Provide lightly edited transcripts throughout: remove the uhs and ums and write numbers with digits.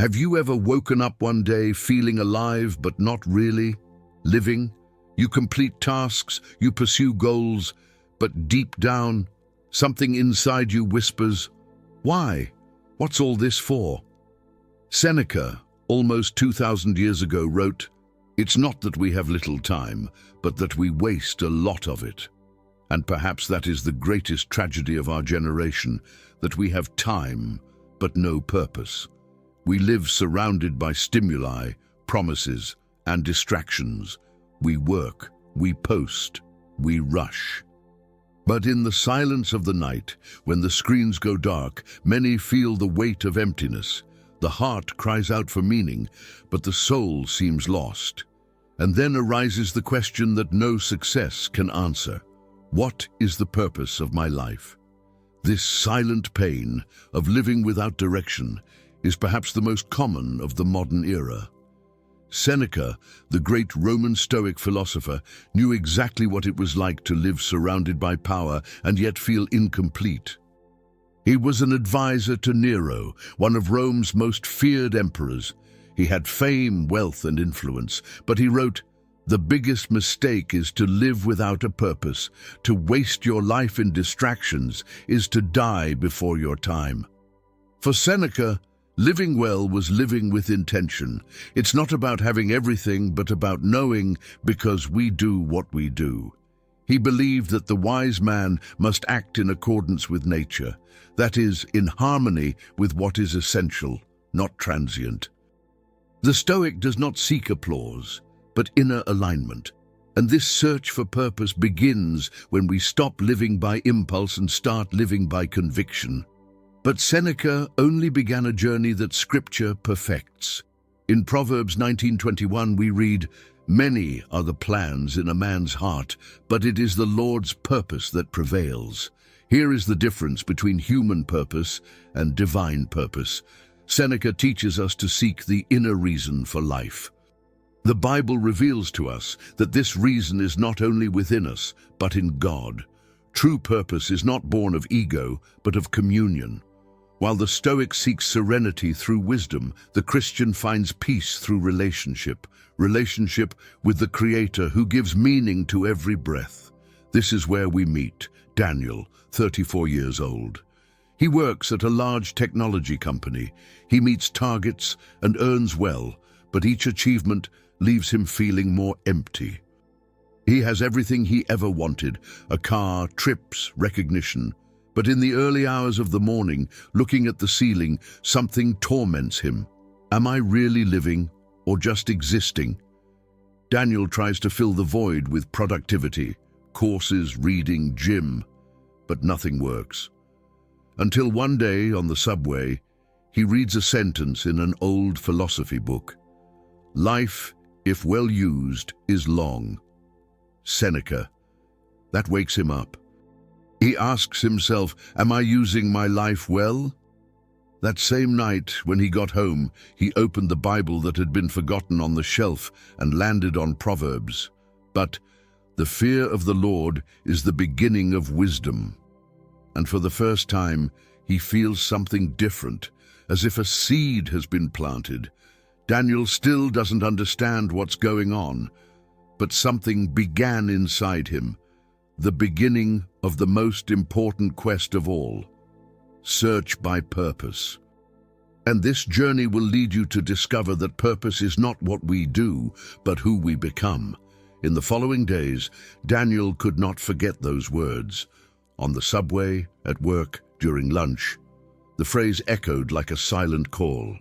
Have you ever woken up one day feeling alive but not really living? You complete tasks, you pursue goals, but deep down, something inside you whispers, "Why? What's all this for?" Seneca, almost 2,000 years ago, wrote, "It's not that we have little time, but that we waste a lot of it." And perhaps that is the greatest tragedy of our generation, that we have time, but no purpose. We live surrounded by stimuli, promises, and distractions. We work, we post, we rush. But in the silence of the night, when the screens go dark, many feel the weight of emptiness. The heart cries out for meaning, but the soul seems lost. And then arises the question that no success can answer. What is the purpose of my life? This silent pain of living without direction is perhaps the most common of the modern era. Seneca, the great Roman Stoic philosopher, knew exactly what it was like to live surrounded by power and yet feel incomplete. He was an advisor to Nero, one of Rome's most feared emperors. He had fame, wealth, and influence, but he wrote, "The biggest mistake is to live without a purpose. To waste your life in distractions is to die before your time." For Seneca, living well was living with intention. It's not about having everything, but about knowing because we do what we do. He believed that the wise man must act in accordance with nature, that is, in harmony with what is essential, not transient. The Stoic does not seek applause, but inner alignment. And this search for purpose begins when we stop living by impulse and start living by conviction. But Seneca only began a journey that Scripture perfects. In Proverbs 19:21 we read, "Many are the plans in a man's heart, but it is the Lord's purpose that prevails." Here is the difference between human purpose and divine purpose. Seneca teaches us to seek the inner reason for life. The Bible reveals to us that this reason is not only within us, but in God. True purpose is not born of ego, but of communion. While the Stoic seeks serenity through wisdom, the Christian finds peace through relationship with the Creator who gives meaning to every breath. This is where we meet Daniel, 34 years old. He works at a large technology company. He meets targets and earns well, but each achievement leaves him feeling more empty. He has everything he ever wanted, a car, trips, recognition. But in the early hours of the morning, looking at the ceiling, something torments him. Am I really living or just existing? Daniel tries to fill the void with productivity, courses, reading, gym, but nothing works. Until one day on the subway, he reads a sentence in an old philosophy book. "Life, if well used, is long." Seneca. That wakes him up. He asks himself, am I using my life well? That same night, when he got home, he opened the Bible that had been forgotten on the shelf and landed on Proverbs. But the fear of the Lord is the beginning of wisdom. And for the first time, he feels something different, as if a seed has been planted. Daniel still doesn't understand what's going on, but something began inside him. The beginning of the most important quest of all, search by purpose. And this journey will lead you to discover that purpose is not what we do, but who we become. In the following days, Daniel could not forget those words. On the subway, at work, during lunch, the phrase echoed like a silent call.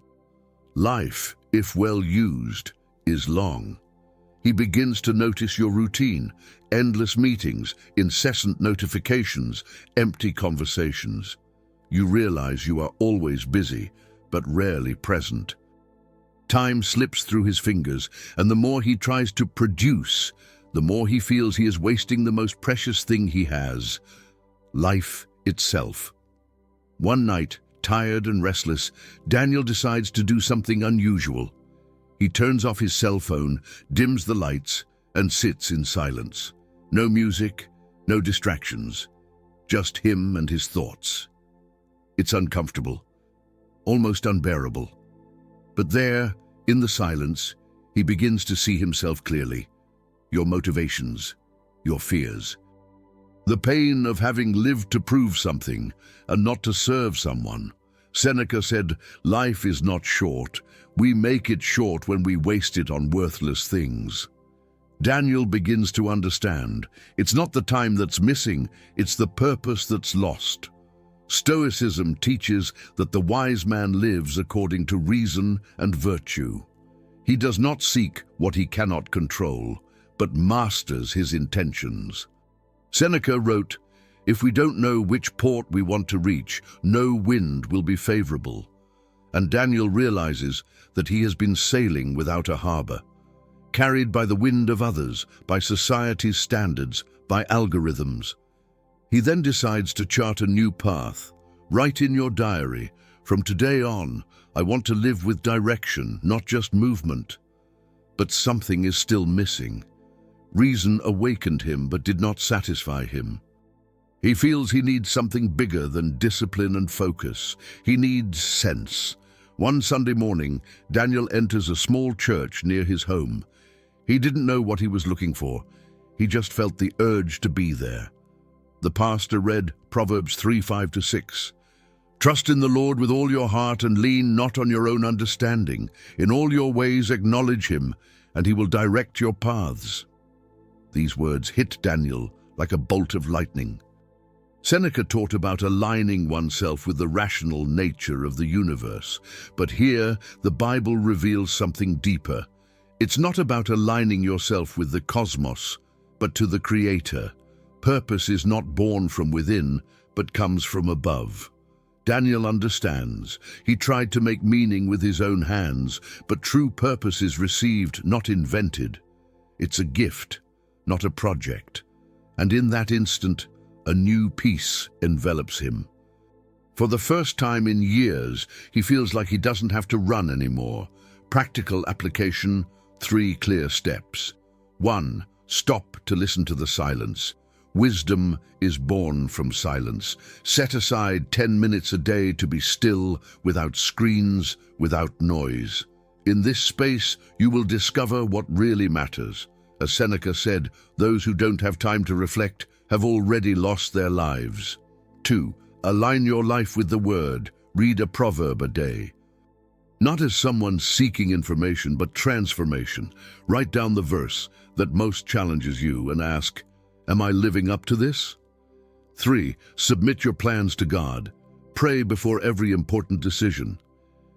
Life, if well used, is long. He begins to notice your routine, endless meetings, incessant notifications, empty conversations. You realize you are always busy, but rarely present. Time slips through his fingers, and the more he tries to produce, the more he feels he is wasting the most precious thing he has, life itself. One night, tired and restless, Daniel decides to do something unusual. He turns off his cell phone, dims the lights, and sits in silence. No music, no distractions, just him and his thoughts. It's uncomfortable, almost unbearable. But there, in the silence, he begins to see himself clearly. Your motivations, your fears. The pain of having lived to prove something and not to serve someone. Seneca said, "Life is not short. We make it short when we waste it on worthless things." Daniel begins to understand. It's not the time that's missing, it's the purpose that's lost. Stoicism teaches that the wise man lives according to reason and virtue. He does not seek what he cannot control, but masters his intentions. Seneca wrote, "If we don't know which port we want to reach, no wind will be favorable." And Daniel realizes that he has been sailing without a harbor, carried by the wind of others, by society's standards, by algorithms. He then decides to chart a new path. Write in your diary, "From today on, I want to live with direction, not just movement." But something is still missing. Reason awakened him but did not satisfy him. He feels he needs something bigger than discipline and focus. He needs sense. One Sunday morning, Daniel enters a small church near his home. He didn't know what he was looking for. He just felt the urge to be there. The pastor read Proverbs 3:5-6. "Trust in the Lord with all your heart and lean not on your own understanding. In all your ways acknowledge him, and he will direct your paths." These words hit Daniel like a bolt of lightning. Seneca taught about aligning oneself with the rational nature of the universe, but here the Bible reveals something deeper. It's not about aligning yourself with the cosmos, but to the Creator. Purpose is not born from within, but comes from above. Daniel understands. He tried to make meaning with his own hands, but true purpose is received, not invented. It's a gift, not a project. And in that instant, a new peace envelops him. For the first time in years, he feels like he doesn't have to run anymore. Practical application, 3 clear steps. 1. Stop to listen to the silence. Wisdom is born from silence. Set aside 10 minutes a day to be still, without screens, without noise. In this space, you will discover what really matters. As Seneca said, those who don't have time to reflect have already lost their lives. 2. Align your life with the Word. Read a proverb a day. Not as someone seeking information, but transformation. Write down the verse that most challenges you and ask, "Am I living up to this?" 3. Submit your plans to God. Pray before every important decision.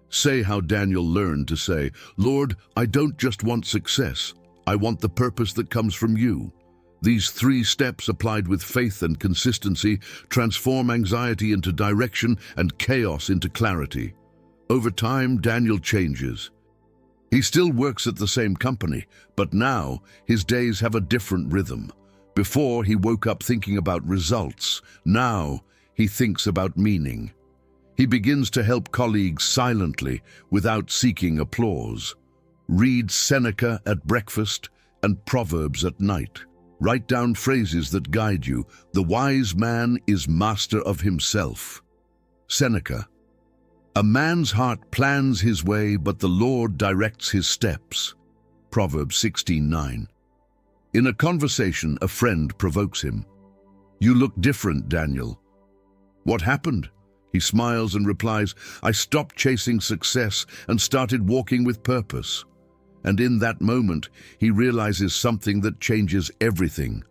Say how Daniel learned to say, "Lord, I don't just want success. I want the purpose that comes from you." These 3 steps applied with faith and consistency transform anxiety into direction and chaos into clarity. Over time, Daniel changes. He still works at the same company, but now his days have a different rhythm. Before, he woke up thinking about results. Now, he thinks about meaning. He begins to help colleagues silently, without seeking applause. Read Seneca at breakfast and Proverbs at night. Write down phrases that guide you. The wise man is master of himself. Seneca. A man's heart plans his way, but the Lord directs his steps. Proverbs 16:9. In a conversation, a friend provokes him. "You look different, Daniel." "What happened?" He smiles and replies, "I stopped chasing success and started walking with purpose." And in that moment, he realizes something that changes everything.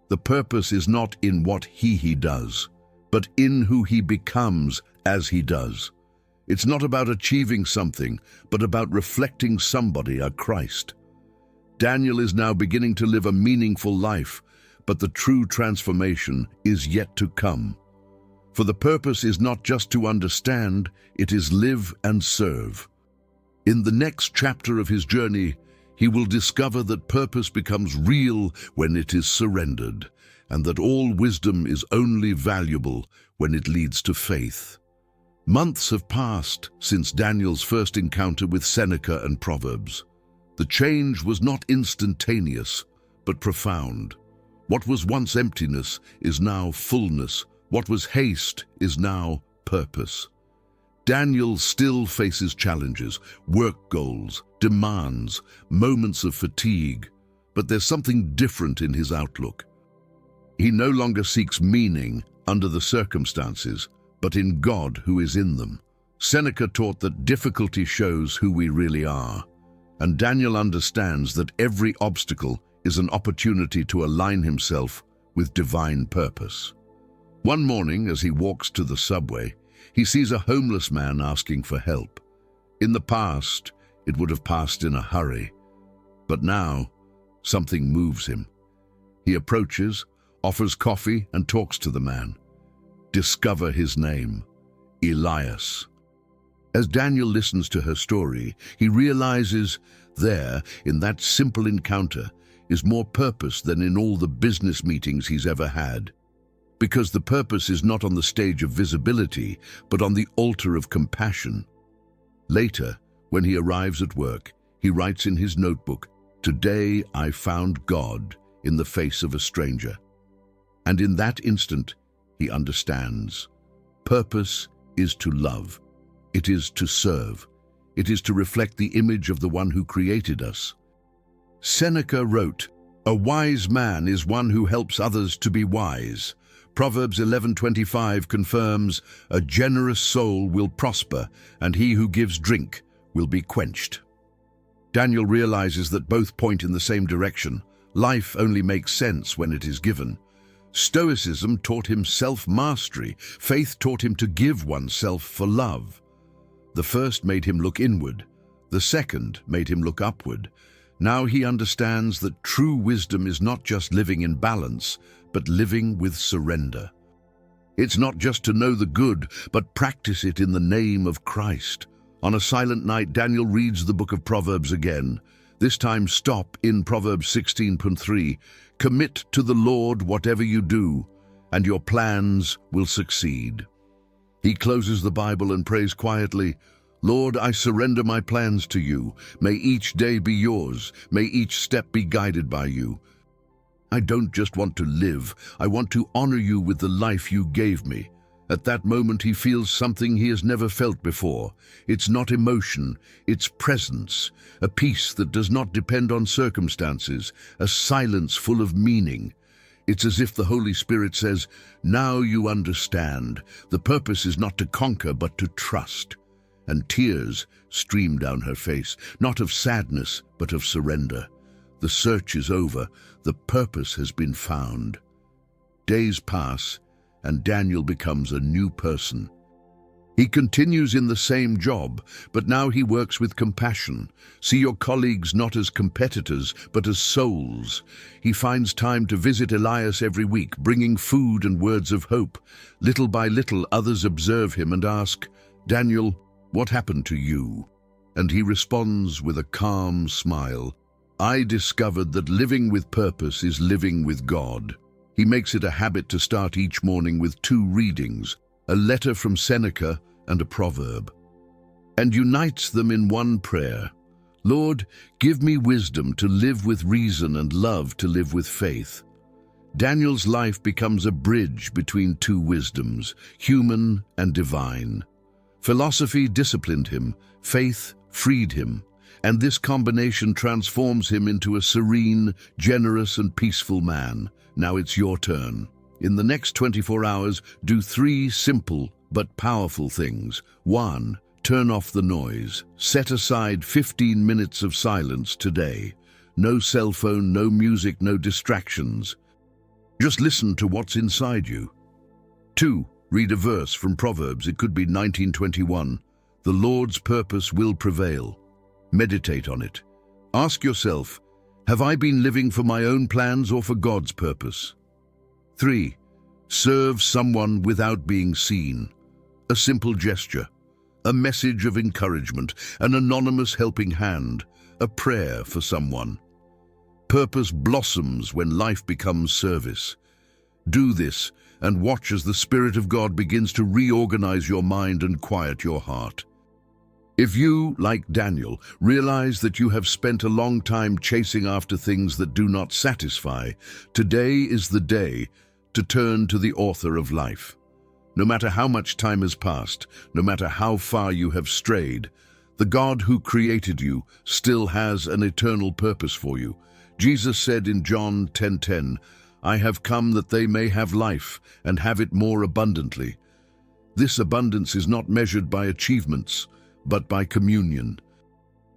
The purpose is not in what he does, but in who he becomes as he does. It's not about achieving something, but about reflecting somebody, a Christ. Daniel is now beginning to live a meaningful life, but the true transformation is yet to come. For the purpose is not just to understand, it is live and serve. In the next chapter of his journey, he will discover that purpose becomes real when it is surrendered, and that all wisdom is only valuable when it leads to faith. Months have passed since Daniel's first encounter with Seneca and Proverbs. The change was not instantaneous, but profound. What was once emptiness is now fullness. What was haste is now purpose. Daniel still faces challenges, work goals, demands, moments of fatigue, but there's something different in his outlook. He no longer seeks meaning under the circumstances, but in God who is in them. Seneca taught that difficulty shows who we really are, and Daniel understands that every obstacle is an opportunity to align himself with divine purpose. One morning, as he walks to the subway, he sees a homeless man asking for help. In the past, it would have passed in a hurry, but now something moves him. He approaches, offers coffee, and talks to the man. Discover his name, Elias. As Daniel listens to her story, he realizes there, in that simple encounter, is more purpose than in all the business meetings he's ever had. Because the purpose is not on the stage of visibility, but on the altar of compassion. Later, when he arrives at work, he writes in his notebook, "Today I found God in the face of a stranger." And in that instant, he understands. Purpose is to love. It is to serve. It is to reflect the image of the one who created us. Seneca wrote, "A wise man is one who helps others to be wise." Proverbs 11:25 confirms, "A generous soul will prosper, and he who gives drink will be quenched." Daniel realizes that both point in the same direction. Life only makes sense when it is given. Stoicism taught him self-mastery. Faith taught him to give oneself for love. The first made him look inward. The second made him look upward. Now he understands that true wisdom is not just living in balance, but living with surrender. It's not just to know the good, but practice it in the name of Christ. On a silent night, Daniel reads the book of Proverbs again. This time stop in Proverbs 16:3. Commit to the Lord whatever you do, and your plans will succeed. He closes the Bible and prays quietly, "Lord, I surrender my plans to you. May each day be yours. May each step be guided by you. I don't just want to live. I want to honor you with the life you gave me." At that moment, he feels something he has never felt before. It's not emotion, it's presence, a peace that does not depend on circumstances, a silence full of meaning. It's as if the Holy Spirit says, "Now you understand. The purpose is not to conquer, but to trust." And tears stream down her face, not of sadness, but of surrender. The search is over. The purpose has been found. Days pass, and Daniel becomes a new person. He continues in the same job, but now he works with compassion. See your colleagues not as competitors, but as souls. He finds time to visit Elias every week, bringing food and words of hope. Little by little, others observe him and ask, "Daniel, what happened to you?" And he responds with a calm smile, "I discovered that living with purpose is living with God." He makes it a habit to start each morning with 2 readings, a letter from Seneca and a proverb, and unites them in one prayer. "Lord, give me wisdom to live with reason and love to live with faith." Daniel's life becomes a bridge between 2 wisdoms, human and divine. Philosophy disciplined him, faith freed him, and this combination transforms him into a serene, generous, and peaceful man. Now it's your turn. In the next 24 hours, do 3 simple but powerful things. 1. Turn off the noise. Set aside 15 minutes of silence today. No cell phone, no music, no distractions. Just listen to what's inside you. 2. Read a verse from Proverbs. It could be 19:21. The Lord's purpose will prevail. Meditate on it. Ask yourself, have I been living for my own plans or for God's purpose? 3. Serve someone without being seen. A simple gesture, a message of encouragement, an anonymous helping hand, a prayer for someone. Purpose blossoms when life becomes service. Do this and watch as the Spirit of God begins to reorganize your mind and quiet your heart. If you, like Daniel, realize that you have spent a long time chasing after things that do not satisfy, today is the day to turn to the author of life. No matter how much time has passed, no matter how far you have strayed, the God who created you still has an eternal purpose for you. Jesus said in John 10:10, "I have come that they may have life and have it more abundantly." This abundance is not measured by achievements, but by communion.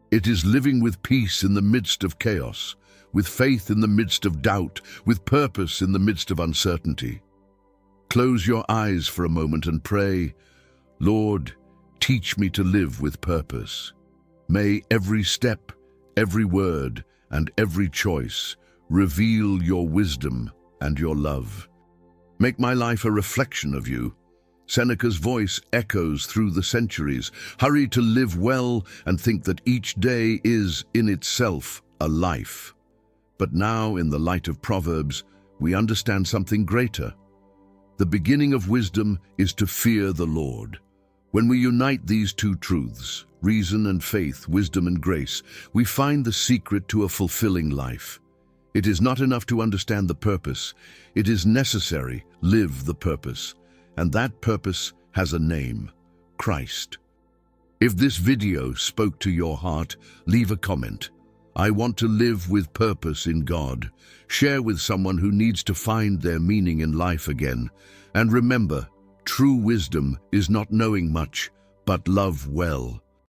It is living with peace in the midst of chaos, with faith in the midst of doubt, with purpose in the midst of uncertainty. Close your eyes for a moment and pray, "Lord, teach me to live with purpose." May every step, every word, and every choice reveal your wisdom and your love. Make my life a reflection of you. Seneca's voice echoes through the centuries. Hurry to live well and think that each day is, in itself, a life. But now, in the light of Proverbs, we understand something greater. The beginning of wisdom is to fear the Lord. When we unite these two truths, reason and faith, wisdom and grace, we find the secret to a fulfilling life. It is not enough to understand the purpose. It is necessary to live the purpose. And that purpose has a name: Christ. If this video spoke to your heart, leave a comment. I want to live with purpose in God. Share with someone who needs to find their meaning in life again. And remember, true wisdom is not knowing much, but love well.